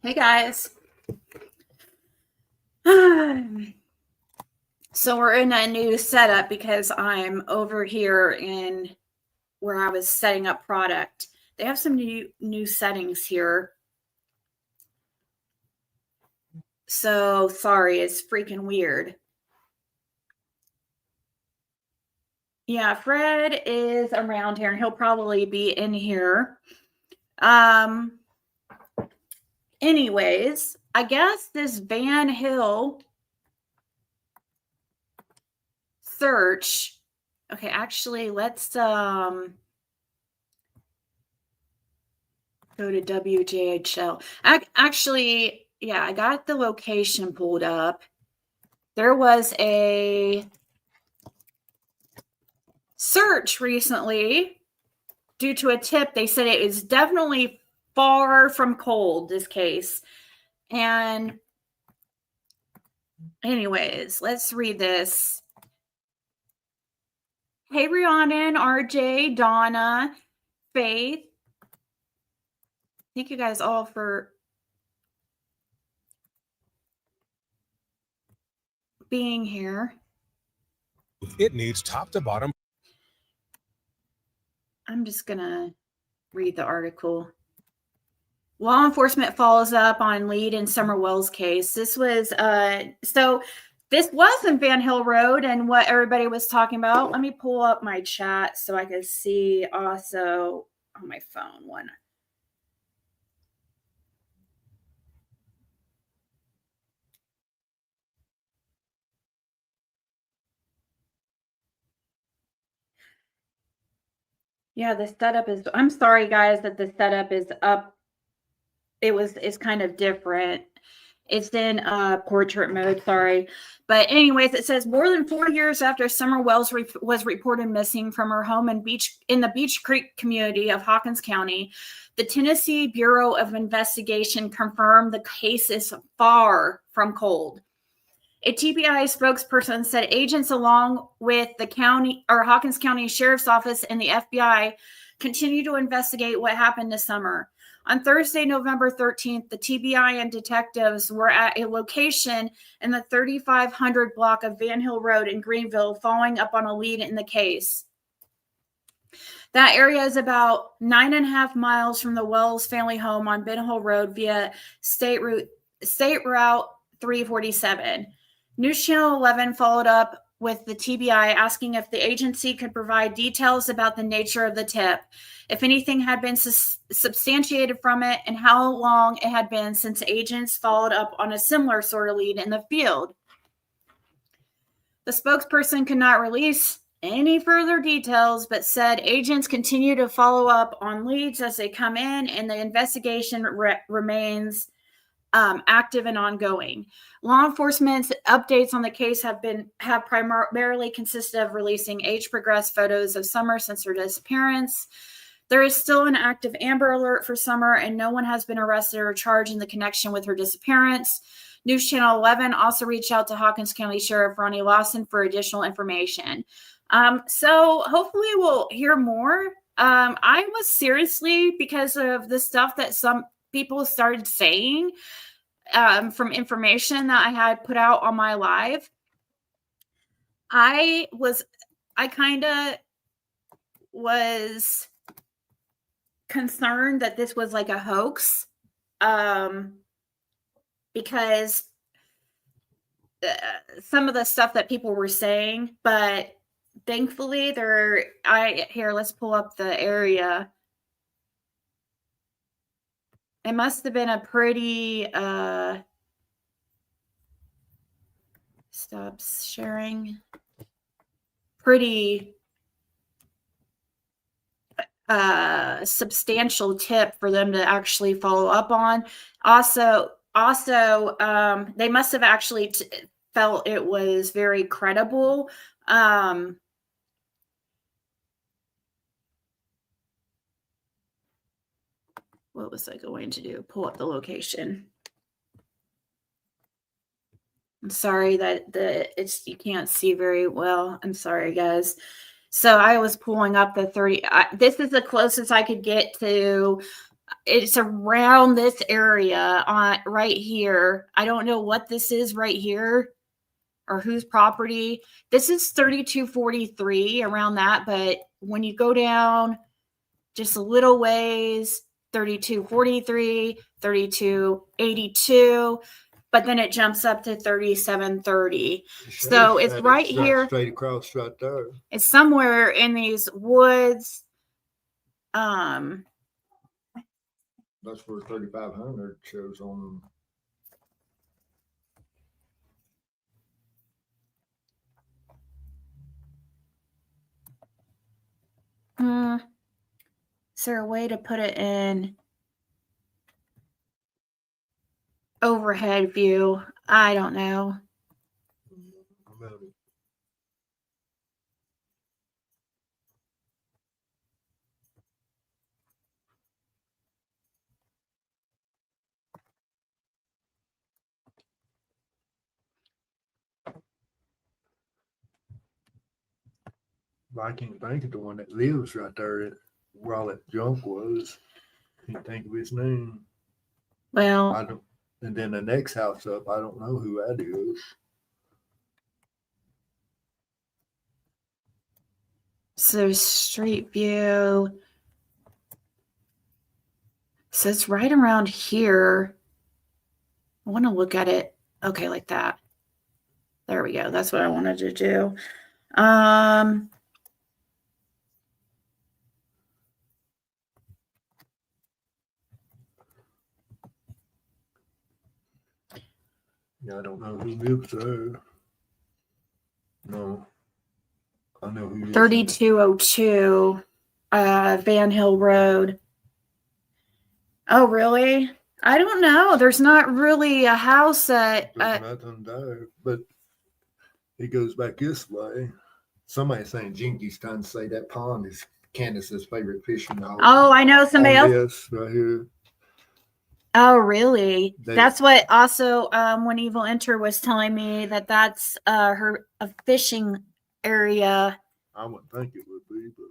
Hey guys. So we're in a new setup because I'm over here in where I was setting up product. They have some new settings here. So sorry, it's freaking weird. Yeah, Fred is around here and he'll probably be in here. Anyways, I guess this Van Hill search. Okay, actually let's go to WJHL. Actually, yeah, I got the location pulled up. There was a search recently due to a tip. They said it is definitely far from cold, this case. And anyways, let's read this. Hey, Rhiannon, RJ, Donna, Faith. Thank you guys all for being here. It needs top to bottom. I'm just going to read the article. Law enforcement follows up on lead in Summer Wells case. This was this was in Van Hill Road and what everybody was talking about. Let me pull up my chat so I can see also on my phone one. Yeah, the setup is, I'm sorry guys that the setup is up. It's kind of different. It's in portrait mode, sorry. But anyways, it says more than 4 years after Summer Wells was reported missing from her home in the Beach Creek community of Hawkins County, the Tennessee Bureau of Investigation confirmed the case is far from cold. A TBI spokesperson said agents along with the Hawkins County Sheriff's Office and the FBI continue to investigate what happened this summer. On Thursday, November 13th, the TBI and detectives were at a location in the 3500 block of Van Hill Road in Greenville, following up on a lead in the case. That area is about 9.5 miles from the Wells family home on Ben Hill Road via State Route 347. News Channel 11 followed up with the TBI asking if the agency could provide details about the nature of the tip, if anything had been substantiated from it, and how long it had been since agents followed up on a similar sort of lead in the field. The spokesperson could not release any further details, but said agents continue to follow up on leads as they come in, and the investigation remains active and ongoing. Law enforcement's updates on the case have primarily consisted of releasing age-progressed photos of Summer since her disappearance. There is still an active Amber Alert for Summer, and no one has been arrested or charged in the connection with her disappearance. News Channel 11 also reached out to Hawkins County Sheriff Ronnie Lawson for additional information. So hopefully we'll hear more. I was seriously, because of the stuff that some people started saying from information that I had put out on my live, I kind of was concerned that this was like a hoax, because some of the stuff that people were saying, but thankfully here, let's pull up the area. It must have been a pretty stops sharing. Pretty substantial tip for them to actually follow up on. Also, they must have actually felt it was very credible. What was I going to do? Pull up the location. I'm sorry that you can't see very well. I'm sorry, guys. So I was pulling up the 30. This is the closest I could get to it's around this area on right here. I don't know what this is right here or whose property. This is 3243 around that, but when you go down just a little ways, 3243, 3282, but then it jumps up to 3730. So it's right here. Straight across right there. It's somewhere in these woods. That's where 3,500 shows on. Is there a way to put it in overhead view? I don't know. I can't think of the one that lives right there where all that junk was. Can't think of his name. Well, I don't. And then the next house up, I don't know who that is. so street view. So it's right around here. I want to look at it. Okay, like that. There we go. That's what I wanted to do. Yeah, I don't know who lives there. No. I know who lives 3202 Van Hill Road. Oh, really? I don't know. There's not really a house that There's nothing there, but it goes back this way. Somebody's saying Jinky's trying to say that pond is Candace's favorite fishing hole. Oh, I know somebody else. This right here. Oh, really? That's what also when Evil Enter was telling me that's her a fishing area. I wouldn't think it would be, but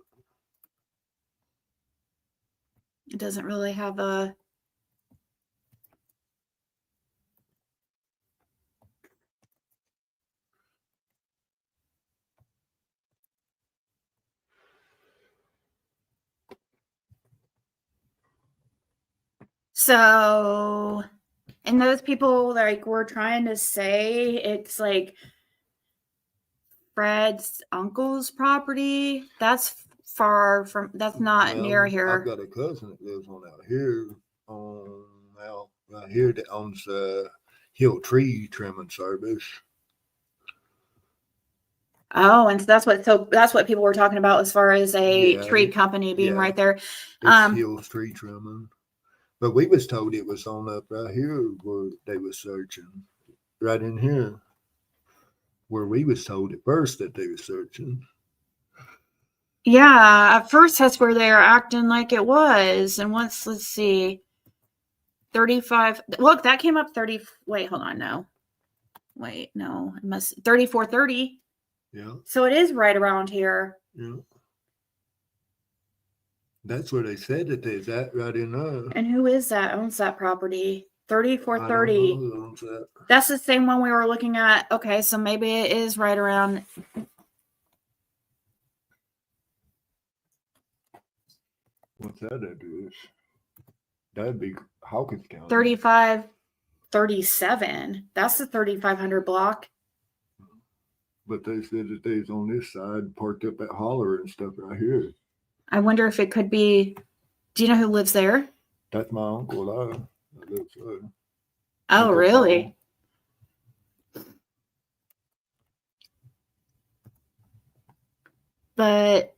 it doesn't really have a So, and those people like were trying to say it's like Fred's uncle's property. That's far from. That's not near here. I've got a cousin that lives on out here, right here, that owns Hill Tree Trimming Service. Oh, and that's what people were talking about as far as a tree company being right there. It's Hill Tree Trimming. But we was told it was on up right here where they was searching. Right in here. Where we was told at first that they were searching. Yeah, at first that's where they were acting like it was. And let's see. 35. Look, that came up 30. Wait, hold on. No. Wait, no. It must 3430. Yeah. So it is right around here. Yeah. That's where they said that there's that right in there. And who is that owns that property? 3430. Who owns that? That's the same one we were looking at. Okay, so maybe it is right around. What's that address? That'd be Hawkins County. 3537. That's the 3500 block. But they said that they was on this side, parked up at Holler and stuff right here. I wonder if it could be. Do you know who lives there? That's my uncle. That lives there. Oh, Uncle really? Paul. But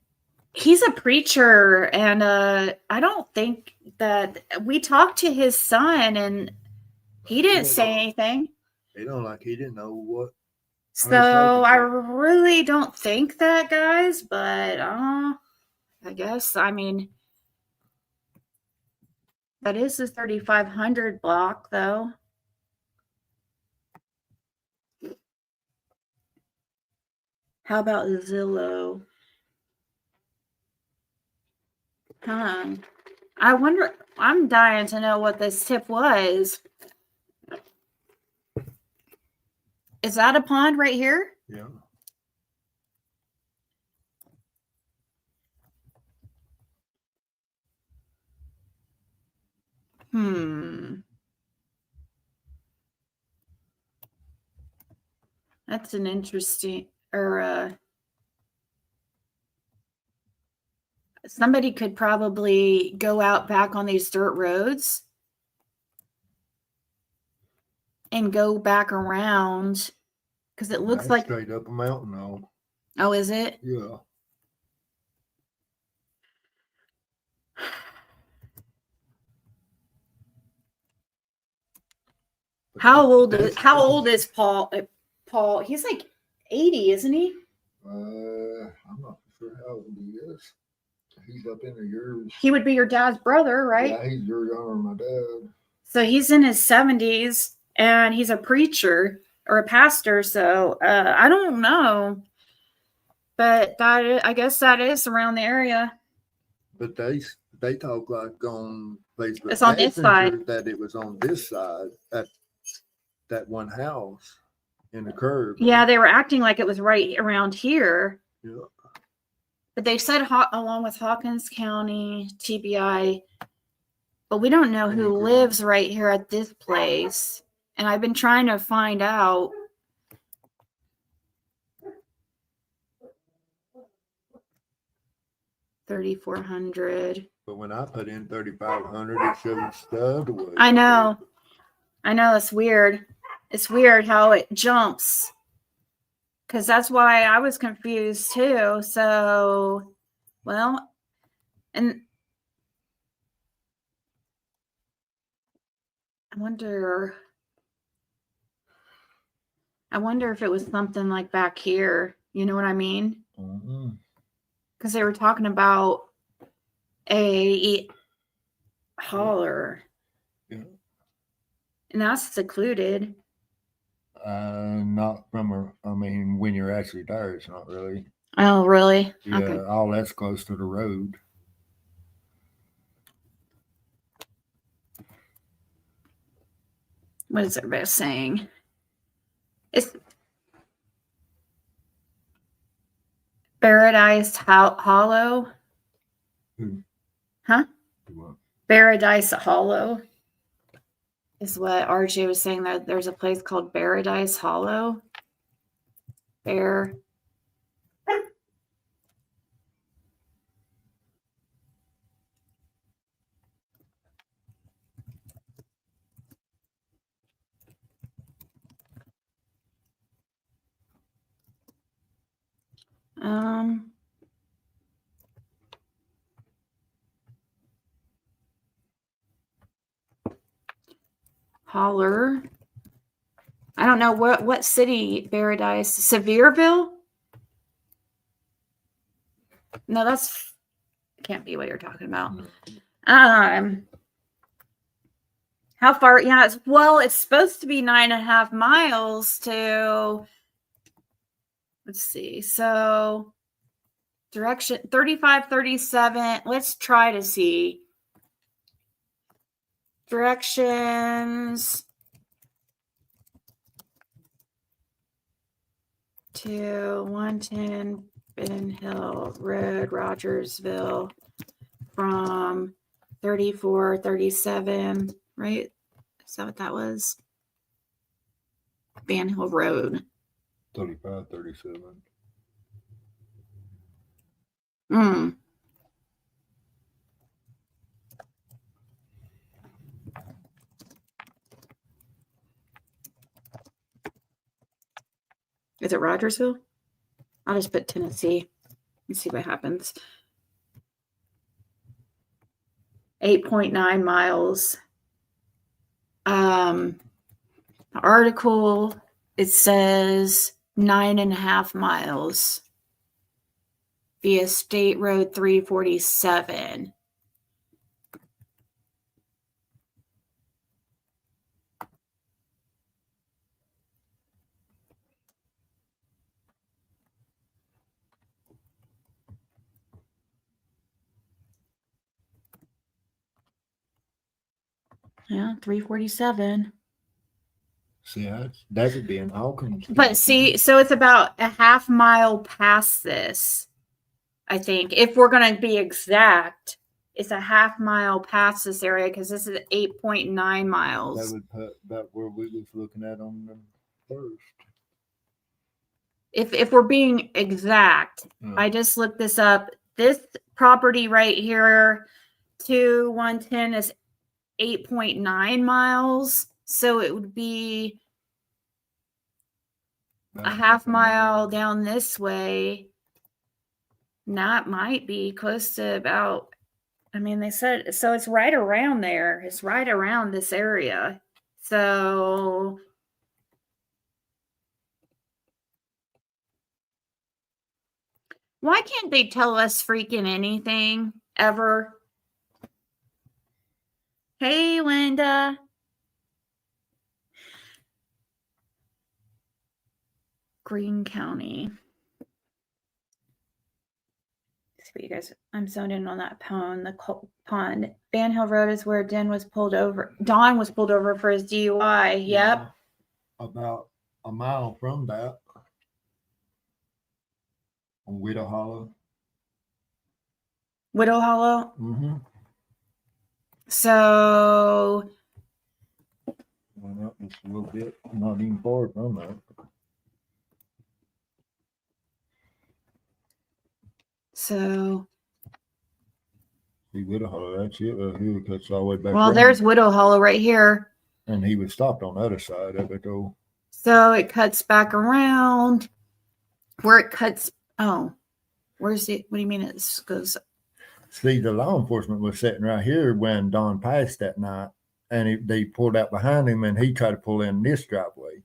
he's a preacher, and I don't think that we talked to his son, and he didn't say anything. He didn't know what. So I really don't think that, guys, but I guess, I mean, that is the 3500 block, though. How about Zillow? I wonder, I'm dying to know what this tip was. Is that a pond right here? Yeah. That's an interesting, or somebody could probably go out back on these dirt roads and go back around because it looks That's like, straight up a mountain now. oh, is it? Yeah. But How old is Paul? Paul, he's like 80, isn't he? I'm not sure how old he is. He's up into yours. He would be your dad's brother, right? Yeah, he's your younger than my dad. So he's in his 70s and he's a preacher or a pastor. So I don't know. But I guess that is around the area. But they talk like on Facebook It's on this Messenger side. that it was on this side at that one house in the curve. Yeah, they were acting like it was right around here. Yeah. But they said along with Hawkins County, TBI, but we don't know who lives right here at this place. And I've been trying to find out. $3,400. But when I put in 3,500, it shows the other way. I know. It's weird. It's weird how it jumps. Because that's why I was confused too. So, well, and I wonder if it was something like back here. You know what I mean? Because they were talking about a holler. Yeah. And that's secluded. Not from when you're actually there, it's not really. Oh, really? Yeah, Okay. all that's close to the road. What is everybody saying? It's Paradise Hollow. Huh? What? Paradise Hollow is what RJ was saying. That there's a place called Paradise Hollow. Bear. Holler. I don't know what city Paradise. Sevierville? No, that's can't be what you're talking about. How far? Yeah, it's supposed to be 9.5 miles to. Let's see. So direction 35, 37. Let's try to see. Directions to 110 Ben Hill Road, Rogersville, from 34, 37, right? Is that what that was? Van Hill Road. 35, 37. Is it Rogersville? I'll just put Tennessee and see what happens. 8.9 miles. The article, it says 9.5 miles via State Road 347. Yeah, 347. See, that would be in Hawkins. But see, so it's about a half mile past this, I think. If we're going to be exact, it's a half mile past this area because this is 8.9 That miles. would put about where we was looking at on the first. If we're being exact, Yeah. I just looked this up. This property right here to 110 is 8.9 miles. So it would be a half mile down this way. And that might be close to about, I mean, they said, so it's right around there. It's right around this area. So why can't they tell us freaking anything ever? Hey, Linda. Greene County. See you guys. I'm zoned in on that pond. Pond. Van Hill Road is where Don was pulled over for his DUI. Yep. Yeah, about a mile from that. On Widow Hollow. Widow Hollow. Mm-hmm. So Went up just a little bit, not even far from that. So See, Widow Hollow, that's it. He would cuts all the way back. well, around. there's Widow Hollow right here. And he was stopped on the other side of it, though. So it cuts back around where it cuts. Oh, where's it? What do you mean it goes? See, the law enforcement was sitting right here when Don passed that night, and they pulled out behind him, and he tried to pull in this driveway.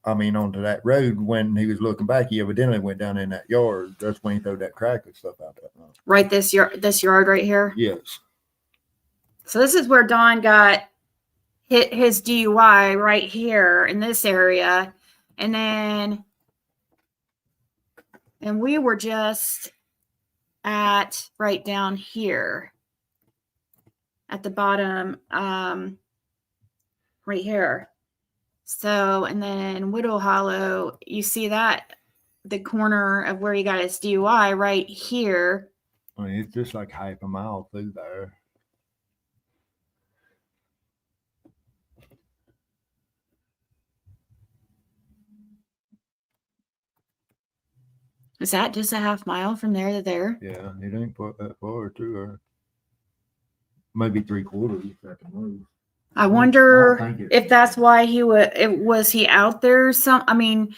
I mean, onto that road. When he was looking back, he evidently went down in that yard. That's when he threw that crack and stuff out that night. Right, this yard right here. Yes. So this is where Don got hit his DUI right here in this area, and we were just at right down here at the bottom, right here. So, and then Widow Hollow, you see that the corner of where he got his DUI right here. I mean, it's just like half a mile through there. Is that just a half mile from there to there? Yeah, it ain't that far through there. Maybe 3/4 if I can move. I wonder think it- if that's why he was he out there. I mean,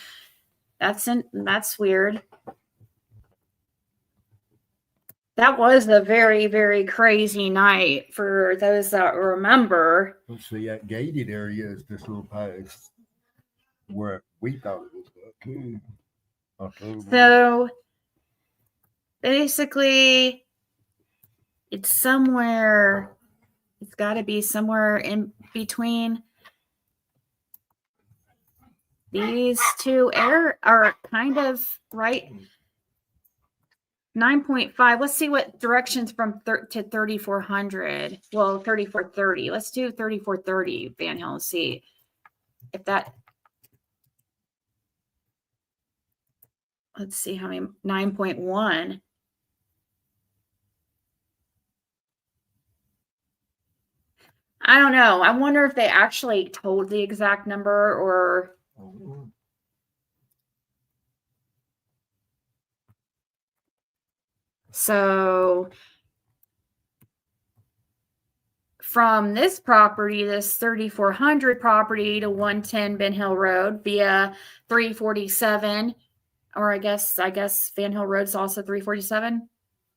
that's weird. That was a very, very crazy night for those that remember. Let's see, that gated area is this little past where we thought it was too. So basically, it's somewhere. It's got to be somewhere in between these two are kind of right. 9.5. Let's see what directions from to 3400. Well, 3430. Let's do 3430 Van Hill and see if that. Let's see how many. 9.1. I don't know. I wonder if they actually told the exact number or. So from this property, this 3400 property to 110 Ben Hill Road via 347, or I guess Van Hill Road is also 347.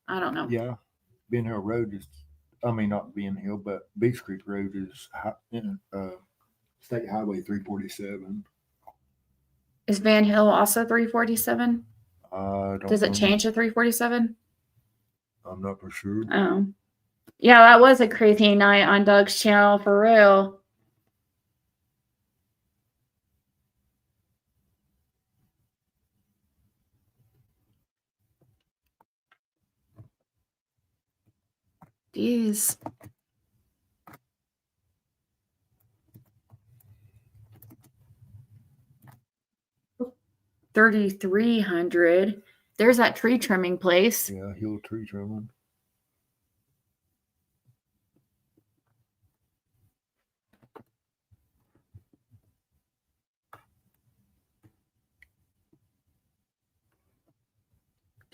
I don't know. Yeah, Ben Hill Road is, I mean, not Ben Hill, but Beach Creek Road is State Highway 347. Is Van Hill also 347? Does it know. change to 347? I'm not for sure. Oh. Yeah, that was a crazy night on Doug's channel for real. Jeez. 3,300. There's that tree trimming place. Yeah, hill tree trimming.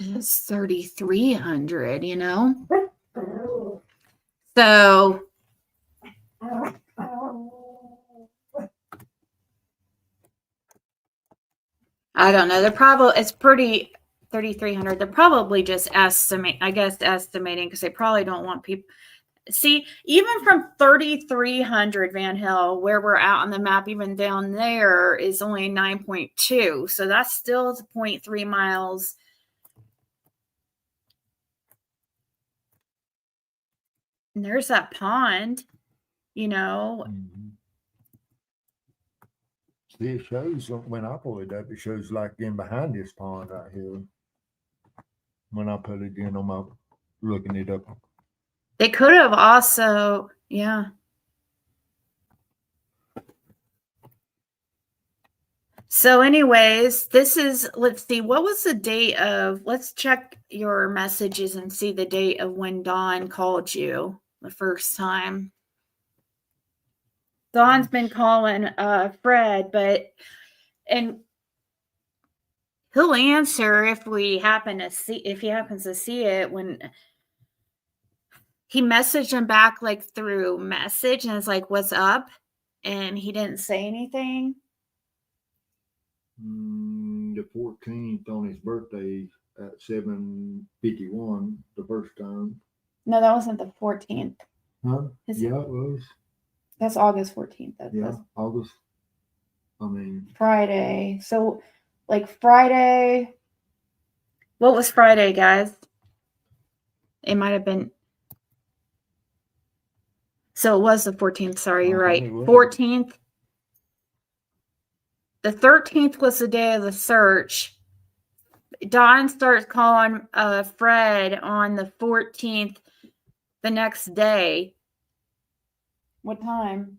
It's 3,300, you know? So I don't know. It's pretty 3,300. They're probably just estimating because they probably don't want people. See, even from 3,300 Van Hill, where we're at on the map, even down there is only 9.2. So that's still 0.3 miles. And there's that pond, you know. Mm-hmm. See, it shows when I pull it up, it shows like in behind this pond right here. When I put it in on my looking it up. They could have also, yeah. So anyways, this is, let's see, what was the date of, let's check your messages and see the date of when Dawn called you the first time. Dawn's been calling Fred, and he'll answer if he happens to see it. When he messaged him back like through message and it's like, what's up? And he didn't say anything. The 14th on his birthday at 7:51 the first time. No, that wasn't the 14th. Huh? Yeah, it was. That's August 14th. That's August. I mean Friday. So like Friday. What was Friday, guys? It might have been. So it was the 14th. Sorry, you're right. 14th. The 13th was the day of the search. Dawn starts calling Fred on the 14th, the next day. What time?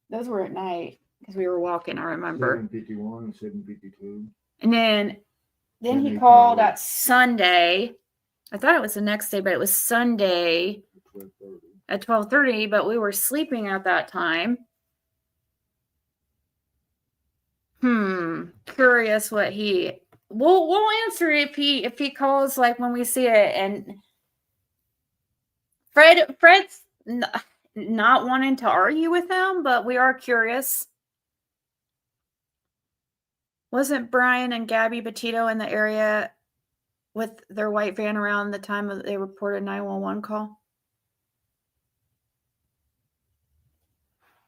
Those were at night because we were walking, I remember. 7:51 and 7:52. And then he called at Sunday. I thought it was the next day, but it was Sunday at 12:30, but we were sleeping at that time. Curious what we'll answer if he calls like when we see it. And Fred's not wanting to argue with him, but we are curious. Wasn't Brian and Gabby Petito in the area with their white van around the time they reported 911 call?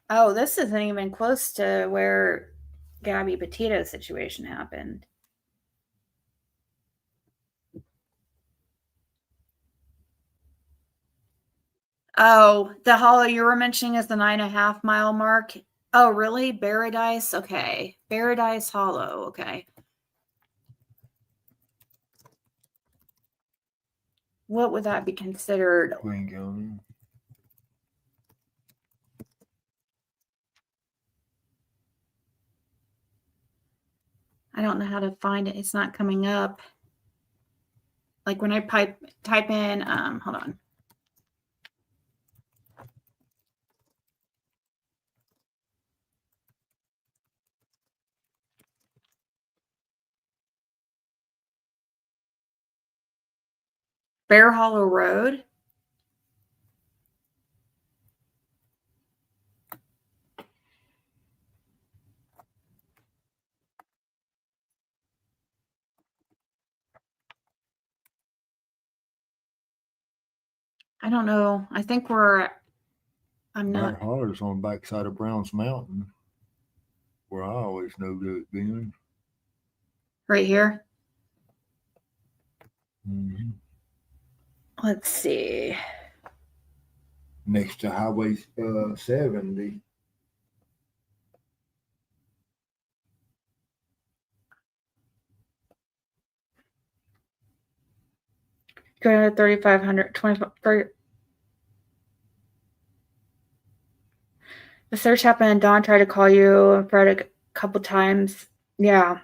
Oh, this isn't even close to where Gabby Petito's situation happened. Oh, the hollow you were mentioning is the 9.5 mile mark. Oh, really? Paradise? Okay. Paradise Hollow. Okay. What would that be considered? Queen County. I don't know how to find it. It's not coming up. Like when I type in, hold on. Bear Hollow Road. I don't know. I think I'm not. Bear Hollow's on the backside of Browns Mountain, where I always know that it's been. Right here. Mm-hmm. Let's see. Next to Highway 70. Go to 3,500, 25. The search happened and Dawn tried to call you and Fred a couple times. Yeah.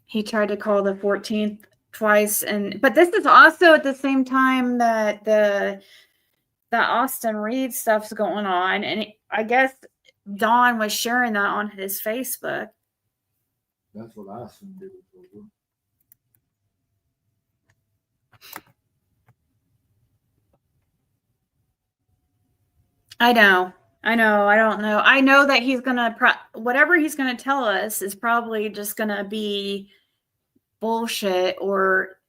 He tried to call the 14th twice, but this is also at the same time that the Austin Reed stuff's going on, and I guess Don was sharing that on his Facebook. That's what I assumed it was over. I know. I don't know. I know that he's gonna whatever he's gonna tell us is probably just gonna be bullshit, or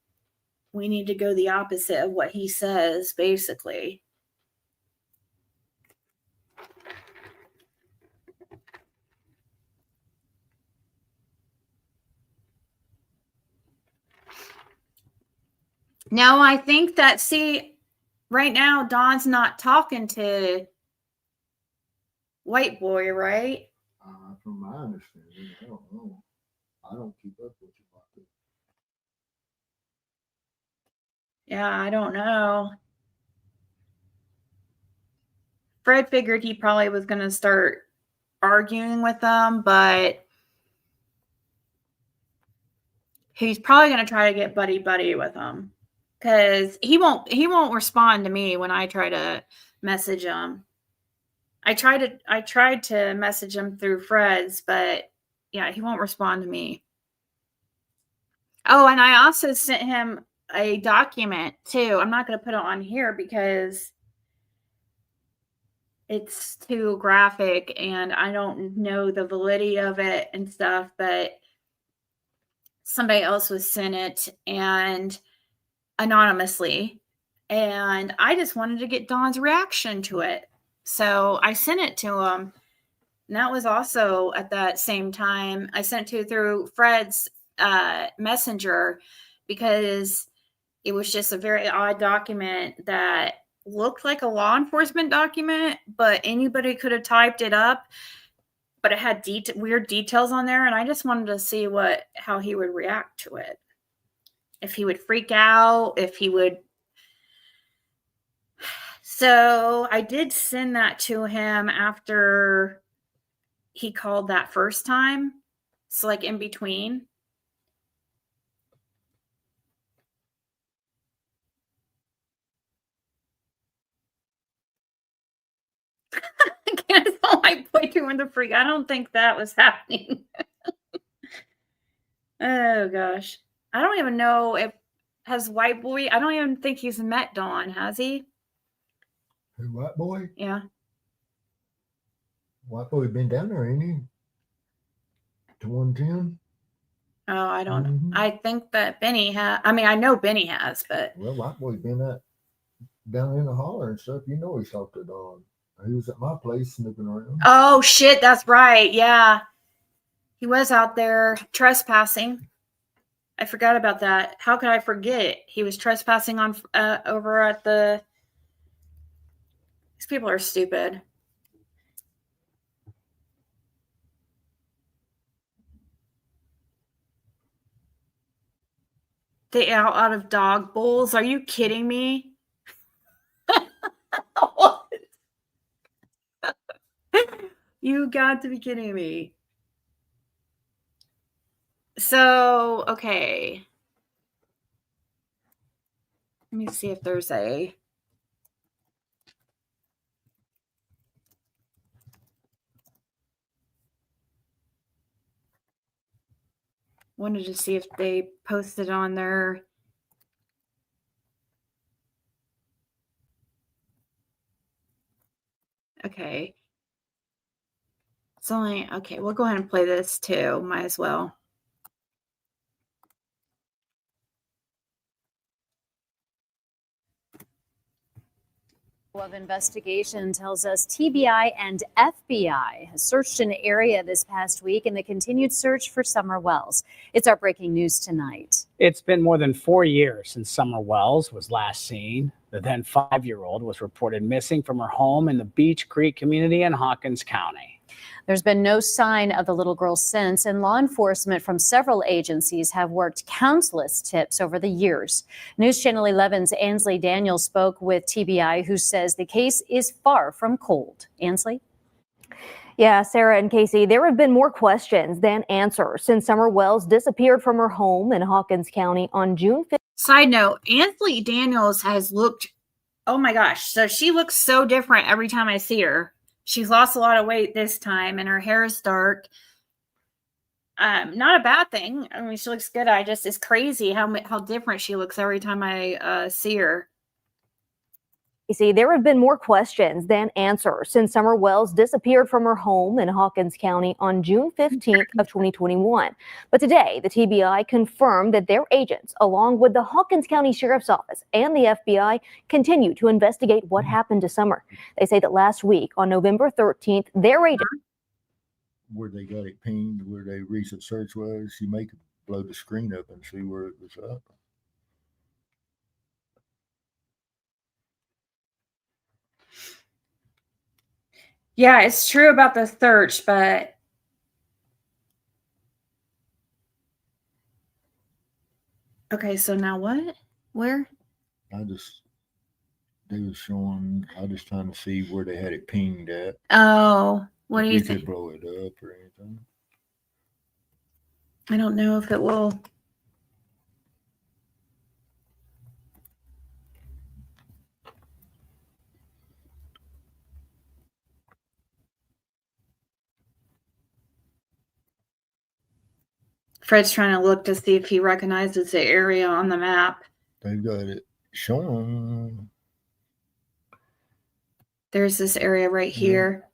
we need to go the opposite of what he says, basically. Now, I think that, right now, Don's not talking to White Boy, right? From my understanding, I don't know. I don't keep up with you about this. Yeah, I don't know. Fred figured he probably was going to start arguing with them, but he's probably going to try to get buddy with them, because he won't respond to me when I try to message him. I tried to message him through Fred's, but yeah, he won't respond to me. Oh, and I also sent him a document too. I'm not going to put it on here because it's too graphic and I don't know the validity of it and stuff, but somebody else was sent it and anonymously, and I just wanted to get Don's reaction to it. So I sent it to him. And that was also at that same time. I sent it through Fred's messenger, because it was just a very odd document that looked like a law enforcement document, but anybody could have typed it up. But it had weird details on there, and I just wanted to see how he would react to it. If he would freak out, if he would. So I did send that to him after he called that first time. So like in between. Again, White Boy doing the freak. I don't think that was happening. Oh gosh. I don't even know if White Boy, I don't even think he's met Dawn, has he? Who, White Boy? Yeah. White Boy been down there, ain't he? To 110? Oh, I don't know. I think that Benny I know Benny has, but. Well, White Boy's been down in the holler and stuff. You know he's talked to Dawn. He was at my place snooping around. Oh, shit. That's right. Yeah. He was out there trespassing. I forgot about that. How could I forget? He was trespassing on over at the. These people are stupid. They out of dog bowls. Are you kidding me? What? You got to be kidding me. So, okay. Let me see if there's a. Wanted to see if they posted on their. Okay. It's only, okay, we'll go ahead and play this too. Might as well. Of investigation tells us TBI and FBI has searched an area this past week in the continued search for Summer Wells. It's our breaking news tonight. It's been more than 4 years since Summer Wells was last seen. The then 5-year-old was reported missing from her home in the Beach Creek community in Hawkins County. There's been no sign of the little girl since, and law enforcement from several agencies have worked countless tips over the years. News Channel 11's Ansley Daniels spoke with TBI, who says the case is far from cold. Ansley? Yeah, Sarah and Casey, there have been more questions than answers since Summer Wells disappeared from her home in Hawkins County on June 5th. Side note, Anthony Daniels has looked, oh my gosh, so she looks so different every time I see her. She's lost a lot of weight this time and her hair is dark. Not a bad thing. I mean, she looks good. It's crazy how different she looks every time I see her. You see, there have been more questions than answers since Summer Wells disappeared from her home in Hawkins County on June 15th of 2021. But today, the TBI confirmed that their agents, along with the Hawkins County Sheriff's Office and the FBI, continue to investigate what happened to Summer. They say that last week, on November 13th, their agents Where they got it pinged, where their recent search was, you may blow the screen up and see where it was up. Yeah, it's true about the search, but okay, so now what? Where? They was showing, I was just trying to see where they had it pinged at. Oh, what do you You think? could blow it up or anything. I don't know if it will. Fred's trying to look to see if he recognizes the area on the map. They've got it showing. There's this area right here.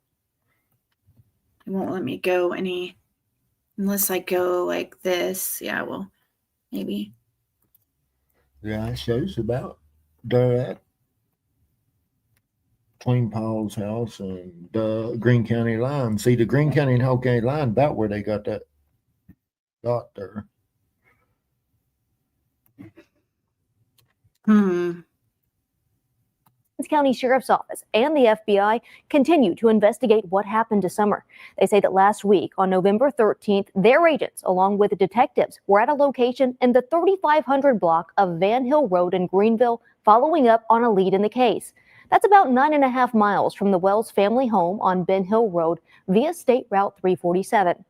It won't let me go unless I go like this. Yeah, well, maybe. Yeah, it shows about that. Between Paul's house and the Greene County line. See, the Greene County and Hall County line, about where they got that dot there. County Sheriff's Office and the FBI continue to investigate what happened to Summer. They say that last week, on November 13th, their agents, along with detectives, were at a location in the 3500 block of Van Hill Road in Greenville, following up on a lead in the case. That's about 9.5 miles from the Wells family home on Ben Hill Road via State Route 347.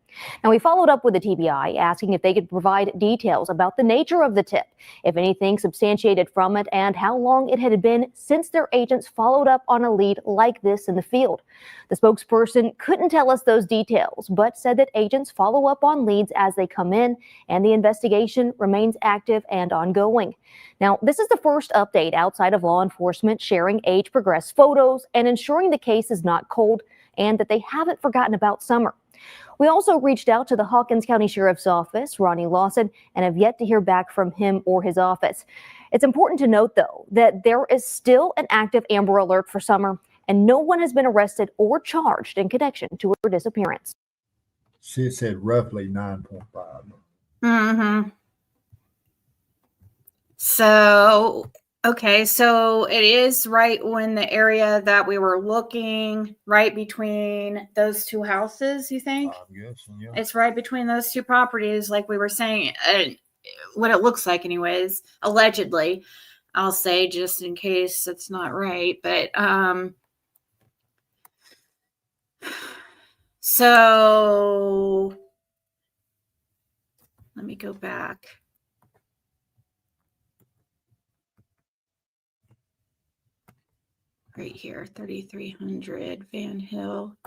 Now, we followed up with the TBI asking if they could provide details about the nature of the tip, if anything substantiated from it, and how long it had been since their agents followed up on a lead like this in the field. The spokesperson couldn't tell us those details, but said that agents follow up on leads as they come in, and the investigation remains active and ongoing. Now, this is the first update outside of law enforcement sharing age-progressed photos and ensuring the case is not cold and that they haven't forgotten about Summer. We also reached out to the Hawkins County Sheriff's Office, Ronnie Lawson, and have yet to hear back from him or his office. It's important to note, though, that there is still an active Amber Alert for Summer, and no one has been arrested or charged in connection to her disappearance. She said roughly 9.5. Mm-hmm. So, okay, so it is right when the area that we were looking, right between those two houses, you think? I'm guessing, yeah. It's right between those two properties, like we were saying, what it looks like anyways, allegedly. I'll say just in case it's not right, but so let me go back. Right here, 3300 Van Hill.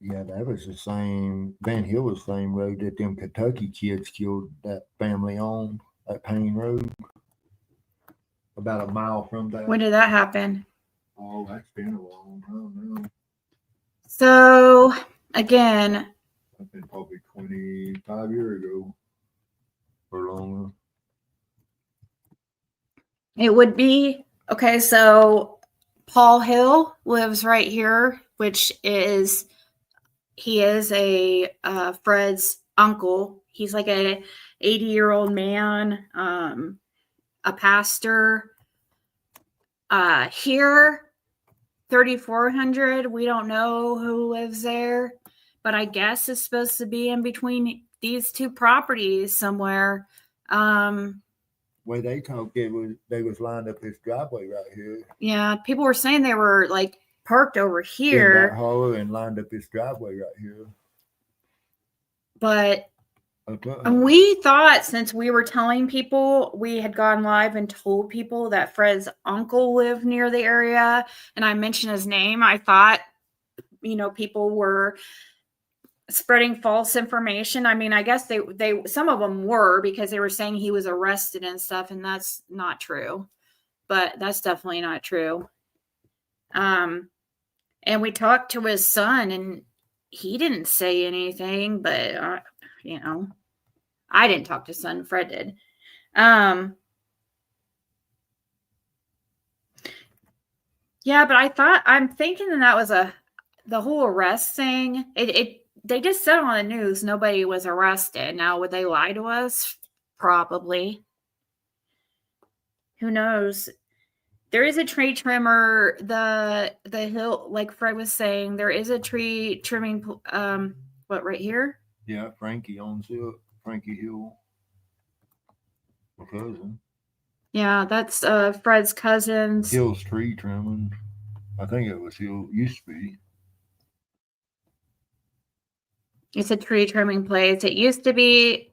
Yeah, that was the same. Van Hill was the same road that them Kentucky kids killed that family on, that Payne Road. About a mile from that. When did that happen? Oh, that's been a long time now. So, again, That's been probably 25 years ago or longer. it would be okay. So, Paul Hill lives right here, which is he is a Fred's uncle. He's like a 80-year-old man, a pastor. Here, 3400. We don't know who lives there, but I guess it's supposed to be in between these two properties somewhere. Way they talked, they was lined up this driveway right here. Yeah, people were saying they were like parked over In that here, hollow and lined up his driveway right here. but Okay. and we thought, since we were telling people, we had gone live and told people that Fred's uncle lived near the area, and I mentioned his name. I thought, people were spreading false information. I mean, I guess they some of them were, because they were saying he was arrested and stuff, and that's not true. But that's definitely not true. And we talked to his son, and he didn't say anything, but I didn't talk to his son. Fred did. Yeah, but I'm thinking that was the whole arrest thing. They just said on the news nobody was arrested. Now, would they lie to us? Probably. Who knows? There is a tree trimmer. The hill, like Fred was saying, there is a tree trimming. What, right here? Yeah, Frankie owns it. Frankie Hill. My cousin. Yeah, that's Fred's cousin's. Hill's tree trimming. I think it was Hill. Used to be. It's a tree trimming place. It used to be.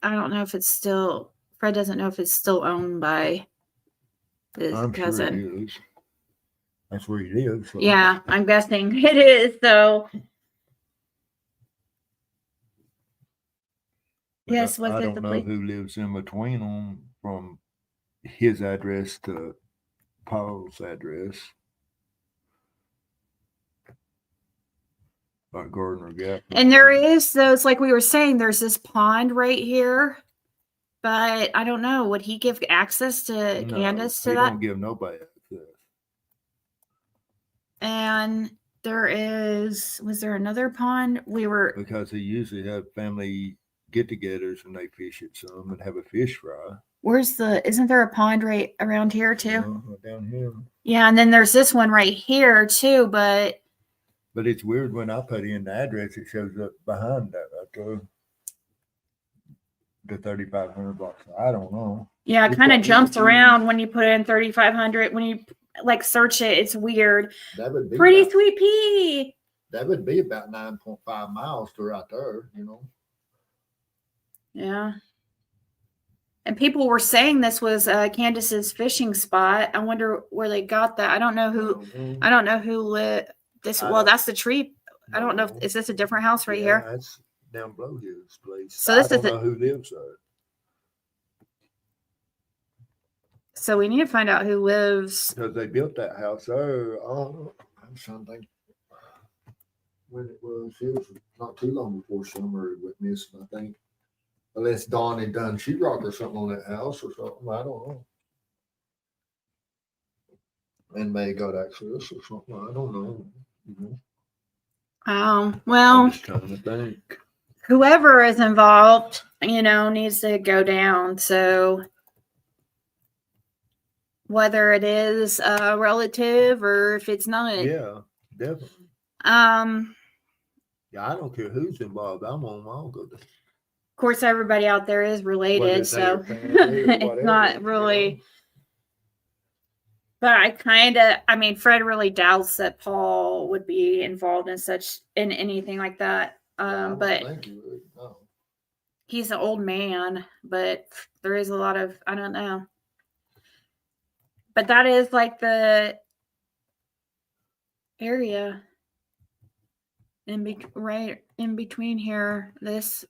I don't know if it's still. Fred doesn't know if it's still owned by his I'm cousin. sure it is. That's where he lives. So. Yeah, I'm guessing it is. So. But Yes, was I it don't the know place? who lives in between them from his address to Paul's address. Like Gardner Gap. And there is those, like we were saying, there's this pond right here. But I don't know. Would he give access to Candace to he that? don't give nobody access. And was there another pond? Because he usually have family get-togethers and they fish at some and have a fish fry. Isn't there a pond right around here too? Down here. Yeah, and then there's this one right here too, but it's weird when I put in the address, it shows up behind that right there. The 3,500 bucks. I don't know. yeah, it It's kind of got jumps little around when you put in 3,500. When you like search it, it's weird. That would be Pretty about, Sweet Pea. That would be about 9.5 miles to right there, Yeah. And people were saying this was Candace's fishing spot. I wonder where they got that. I don't know who lit this. Well, that's the tree. I don't know. Is this a different house right here? That's down below his place. So this I don't is know who lives there. So we need to find out who lives. Because they built that house there. I'm trying to think when it was. It was not too long before summer it went missing, I think. Unless Dawn had done sheetrock or something on that house or something. I don't know. And May got access or something. I don't know. Well, I'm just trying to think. whoever is involved, needs to go down. So whether it is a relative or if it's not. Yeah, definitely. Yeah, I don't care who's involved. I'm on my own. Go to. of course, everybody out there is related, so it's not really. But Fred really doubts that Paul would be involved in anything like that. But he's an old man, but there is a lot of, I don't know. But that is like the area right in between here, this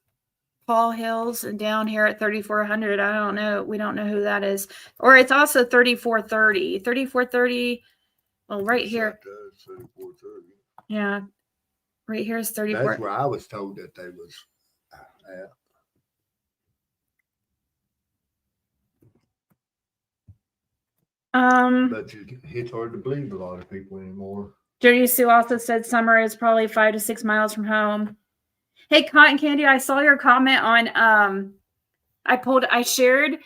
Paul Hills and down here at 3,400. I don't know. We don't know who that is. Or it's also 3,430. 3,430. Well, right here. 3,430. Yeah. Right here is 34. That's where I was told that they was at. But it's hard to believe a lot of people anymore. Jody Sue also said Summer is probably 5 to 6 miles from home. Hey, Cotton Candy, I saw your comment on I shared.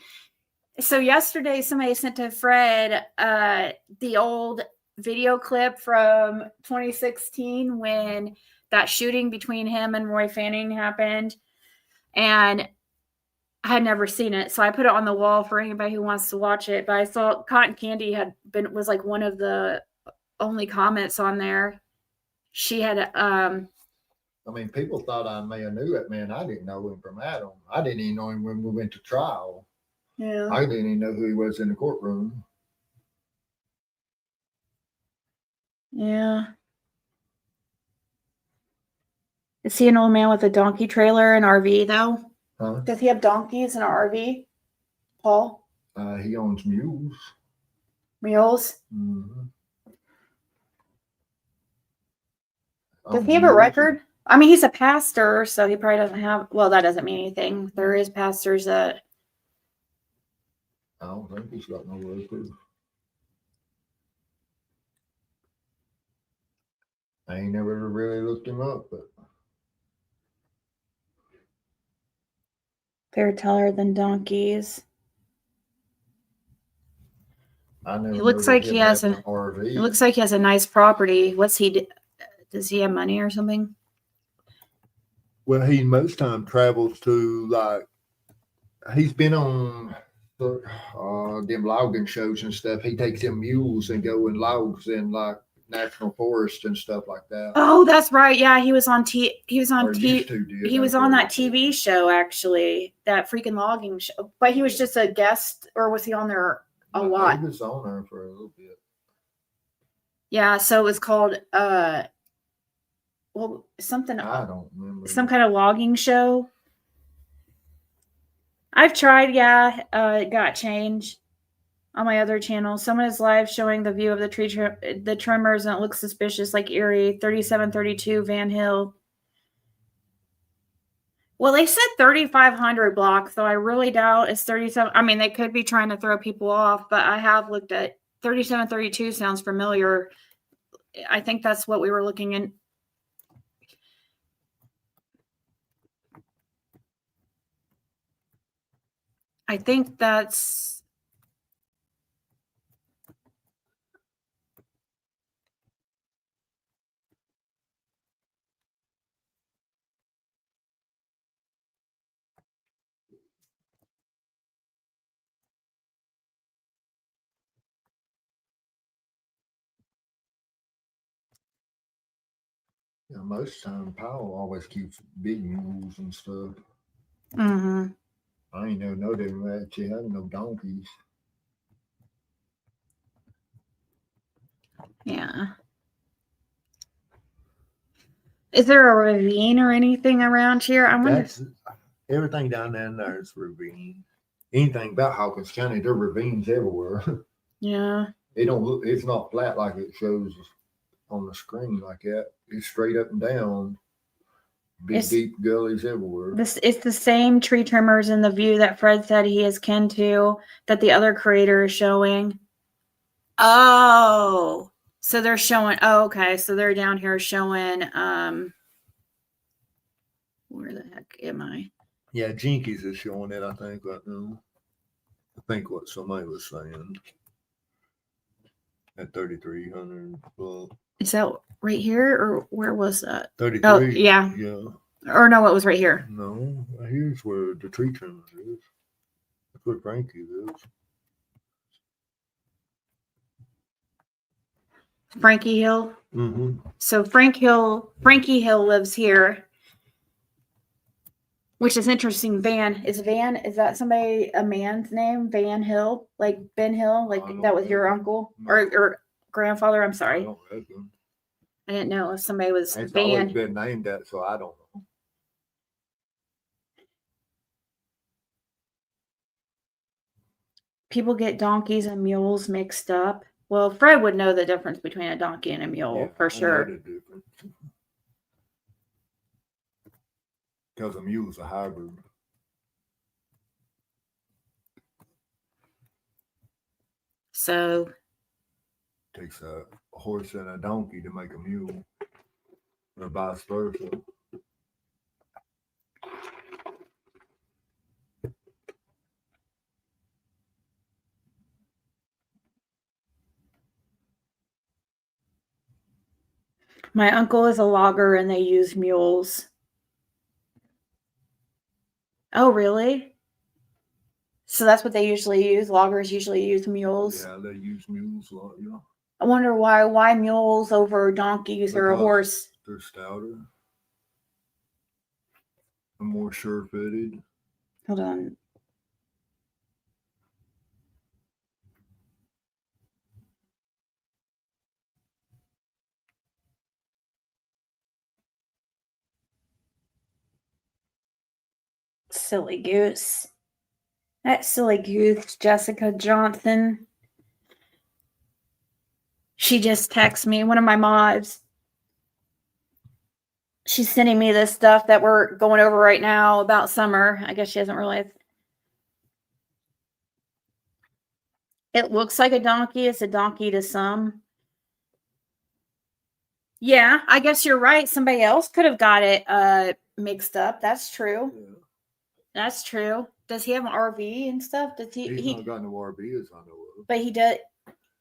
So yesterday somebody sent to Fred the old video clip from 2016 when that shooting between him and Roy Fanning happened. And I had never seen it. So I put it on the wall for anybody who wants to watch it. But I saw Cotton Candy was like one of the only comments on there. She had I mean, people thought I may have knew that man. I didn't know him from Adam. I didn't even know him when we went to trial. yeah. I didn't even know who he was in the courtroom. Yeah. Is he an old man with a donkey trailer and RV though? Huh? Does he have donkeys and an RV? Paul? He owns mules. Mules? Mm-hmm. Does he have a record? I mean, he's a pastor, so he probably doesn't have. Well, that doesn't mean anything. There is pastors that. I don't think he's got no record. I ain't never really looked him up, but Fair teller than donkeys. I never. He looks knew like that he him has having an. an RV. It looks like he has a nice property. What's he? Does he have money or something? Well, he most time travels to like. He's been on them logging shows and stuff. He takes them mules and go and logs in like national forest and stuff like that. Oh, that's right. Yeah, he was on He was on Or T. used to do. He was on that TV show actually, that freaking logging show. But he was just a guest, or was he on there a lot? He was on there for a little bit. Yeah, so it was called well, something, I don't remember. some kind of logging show. I've tried, yeah. It got changed on my other channel. Someone is live showing the view of the the tremors, and it looks suspicious, like Erie. 3732 Van Hill. Well, they said 3500 block, so I really doubt it's 37. I mean, they could be trying to throw people off, but I have looked at 3732. Sounds familiar. I think that's what we were looking in. I think that's. Yeah, most time Powell always keeps big mules and stuff. Mm-hmm. I ain't never know they actually have no donkeys. Yeah. Is there a ravine or anything around here? I wonder. That's everything down there is ravine. Anything about Hawkins County, there are ravines everywhere. Yeah. It don't look. It's not flat like it shows on the screen like that. It's straight up and down. Big It's- deep gullies everywhere. It's the same tree trimmers in the view that Fred said he is kin to, that the other creator is showing. Oh, so they're showing. Oh, okay. So they're down here showing. Where the heck am I? Yeah, Jinkies is showing it. I think right now. I think what somebody was saying at 3,300. Well, Is that right here, or where was that? 33. Oh, yeah. Yeah. Or no, it was right here. No, here's where the tree trimmer is. That's where Frankie lives. Frankie Hill. Mm-hmm. So Frankie Hill lives here, which is interesting. Is that somebody, a man's name? Van Hill, like Ben Hill, like I don't that was your know. uncle No. or grandfather? I'm I sorry, don't reckon. I didn't know if somebody was It's always Van. been named that, so I don't know. People get donkeys and mules mixed up. Well, Fred would know the difference between a donkey and a mule for sure. Because a mule's a hybrid. So Takes a horse and a donkey to make a mule, or vice versa. my uncle is a logger and they use mules. Oh, really? So that's what they usually use. Loggers usually use mules. Yeah, they use mules a lot. Yeah. I wonder why mules over donkeys or a Because horse. they're stouter and more sure-footed. Hold on. Silly goose. That silly goose, Jessica Johnson. She just texted me, one of my mods. She's sending me this stuff that we're going over right now about summer. I guess she hasn't realized. It looks like a donkey. It's a donkey to some. Yeah, I guess you're right. Somebody else could have got it mixed up. That's true. Yeah. That's true. Does he have an RV and stuff? Does He's he not got no RV as I know of. but he does.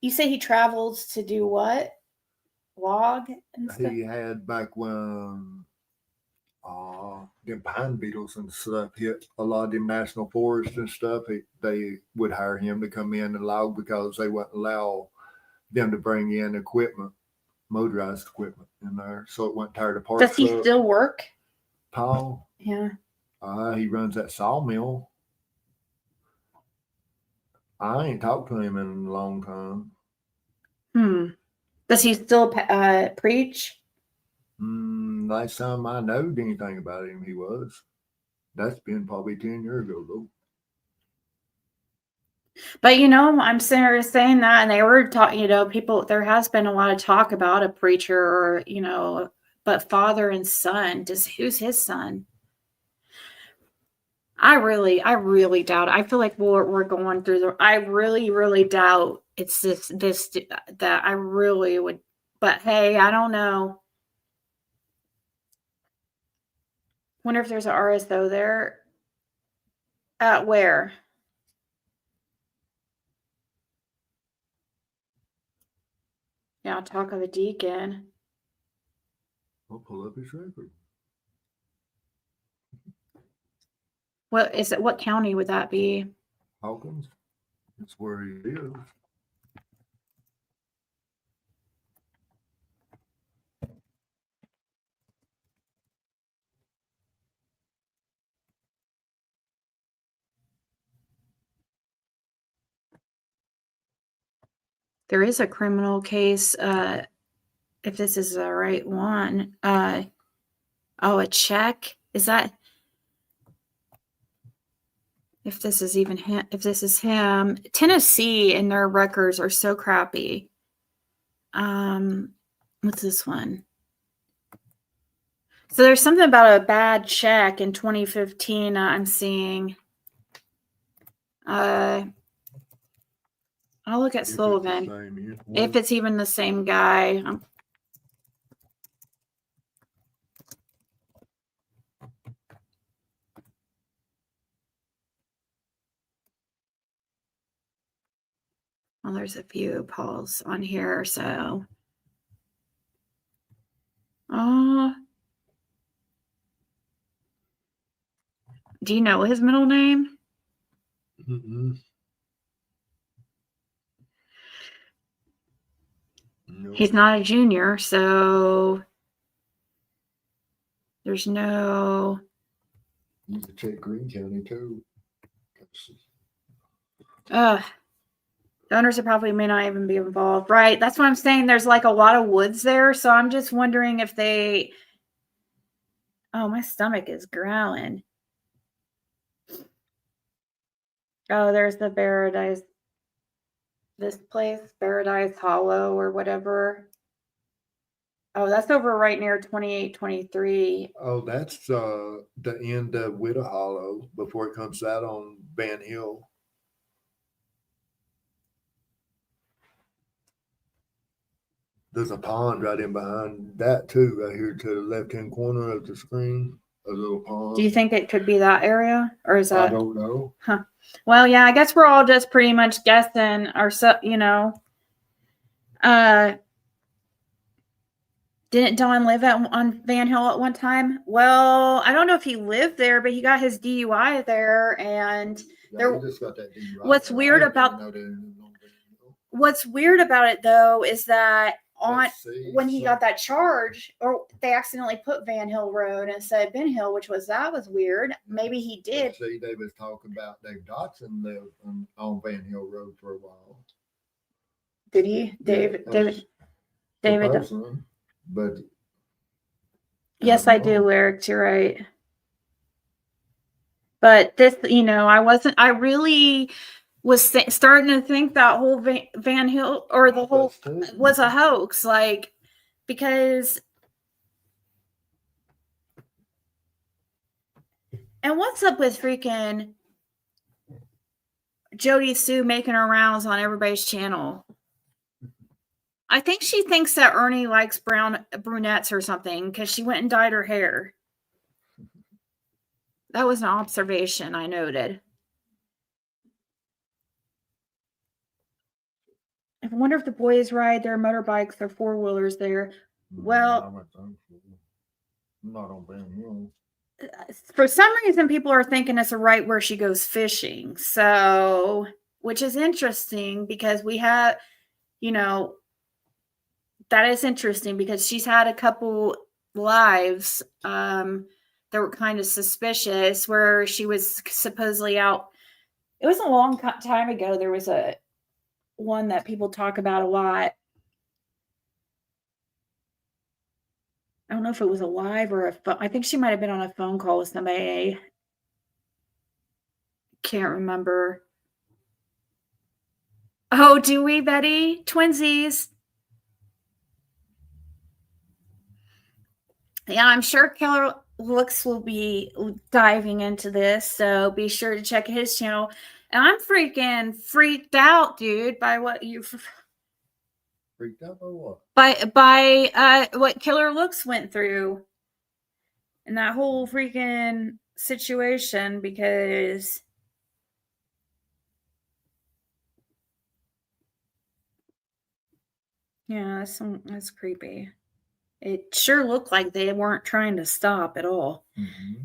You say he travels to do what? Log and stuff? He had back when them pine beetles and stuff hit a lot of them national forests and stuff. They would hire him to come in and log because they wouldn't allow them to bring in equipment, motorized equipment in there. So it went tired apart. Does he still work? Paul? Yeah. He runs that sawmill. I ain't talked to him in a long time. Does he still preach? Last time I knowed anything about him, he was. That's been probably 10 years ago, though. But I'm saying that, and they were talking. People. There has been a lot of talk about a preacher, or but father and son. Who's his son? I really doubt it. I feel like we're going through I really doubt it's this that I really would. But hey, I don't know. Wonder if there's an RSO there. At where? Yeah, talk of a deacon. I'll pull up his record. What is it? What county would that be? Hawkins. That's where he is. There is a criminal case. If this is the right one. A check. Is that? If this is even him, if this is him, Tennessee and their records are so crappy. What's this one? So there's something about a bad check in 2015. I'm seeing. I'll look at Sullivan. If it's even the same guy. Well, there's a few Pauls on here, so. Do you know his middle name? Mm-mm. No. He's not a junior, so there's no. You could check Greene County too. The owners probably may not even be involved, right? That's what I'm saying. There's like a lot of woods there, so I'm just wondering if they. Oh, my stomach is growling. Oh, there's the Paradise. This place, Paradise Hollow or whatever. Oh, that's over right near 2823. Oh, that's the end of Widow Hollow before it comes out on Van Hill. There's a pond right in behind that too, right here to the left-hand corner of the screen. A little pond. Do you think it could be that area, or is that? I don't know. Well, yeah, I guess we're all just pretty much guessing, or so, Didn't Don live on Van Hill at one time? Well, I don't know if he lived there, but he got his DUI there, and Yeah, he just got that DUI. What's weird about what's weird about it though is that on Let's see, when he so- got that charge, or they accidentally put Van Hill Road instead of Ben Hill, which was weird. Maybe he did. See, they was talking about Dave Dotson lived on Van Hill Road for a while. Did he? David. Yeah, David. David. supposedly, but Yes, I I don't do, know. lyrics. You're right. But this, I really was starting to think that whole Van Hill or the whole That's too. was a hoax, like, because. And what's up with freaking Jody Sue making her rounds on everybody's channel? I think she thinks that Ernie likes brunettes or something because she went and dyed her hair. That was an observation I noted. I wonder if the boys ride their motorbikes or four-wheelers there. Well- I would think so. Not on Van Hill. For some reason, people are thinking it's right where she goes fishing. So, which is interesting because we have, that is interesting because she's had a couple lives that were kind of suspicious where she was supposedly out. It was a long time ago. There was one that people talk about a lot. I don't know if it was a live or a phone. I think she might have been on a phone call with somebody. Can't remember. Oh, do we, Betty? Twinsies. Yeah, I'm sure Killer Looks will be diving into this, so be sure to check his channel. And I'm freaking freaked out, dude, by what you Freaked out or what? by what Killer Looks went through and that whole freaking situation because yeah, that's creepy. It sure looked like they weren't trying to stop at all. Mm-hmm.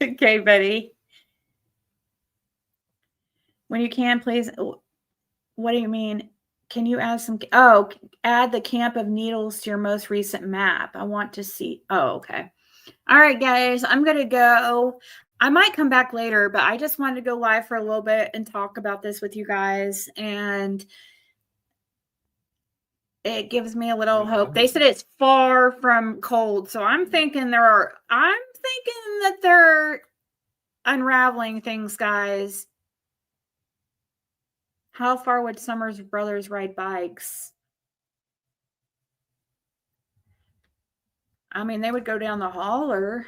Okay, Betty. When you can, please. What do you mean? Can you add add the Camp of Needles to your most recent map? I want to see. Oh, okay. All right, guys, I'm going to go. I might come back later, but I just wanted to go live for a little bit and talk about this with you guys. And it gives me a little hope. They said it's far from cold. So I'm thinking that they're unraveling things, guys. How far would Summers brothers ride bikes? I mean, they would go down the holler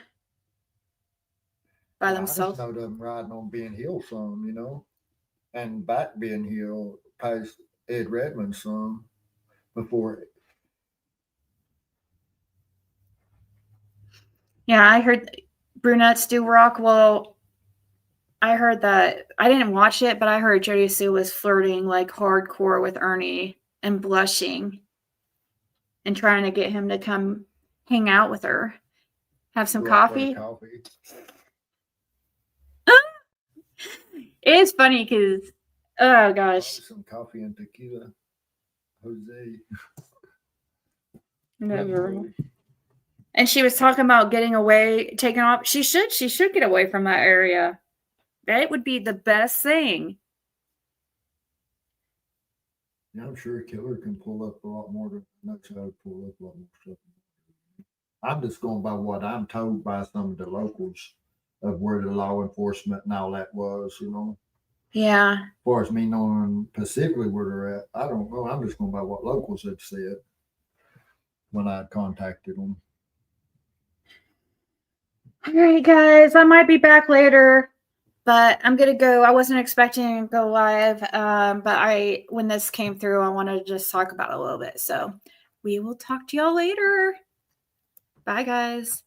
by themselves. I just know them riding on Ben Hill some, and back Ben Hill past Ed Redmond some before. Yeah, I heard brunettes do rock. Well, I heard that. I didn't watch it, but I heard Jody Sue was flirting like hardcore with Ernie and blushing and trying to get him to come hang out with her. Have some go out for coffee. the coffee. It is funny because, oh gosh. Some coffee and tequila. Jose. Never. And she was talking about getting away, taking off. She should get away from that area. That would be the best thing. Yeah, I'm sure Killer can pull up a lot more than that's how to pull up a lot more stuff. I'm just going by what I'm told by some of the locals of where the law enforcement and all that was, Yeah. As far as me knowing specifically where they're at, I don't know. I'm just going by what locals had said when I contacted them. All right, guys. I might be back later, but I'm gonna go. I wasn't expecting to go live, but when this came through, I wanted to just talk about it a little bit. So we will talk to y'all later. Bye, guys.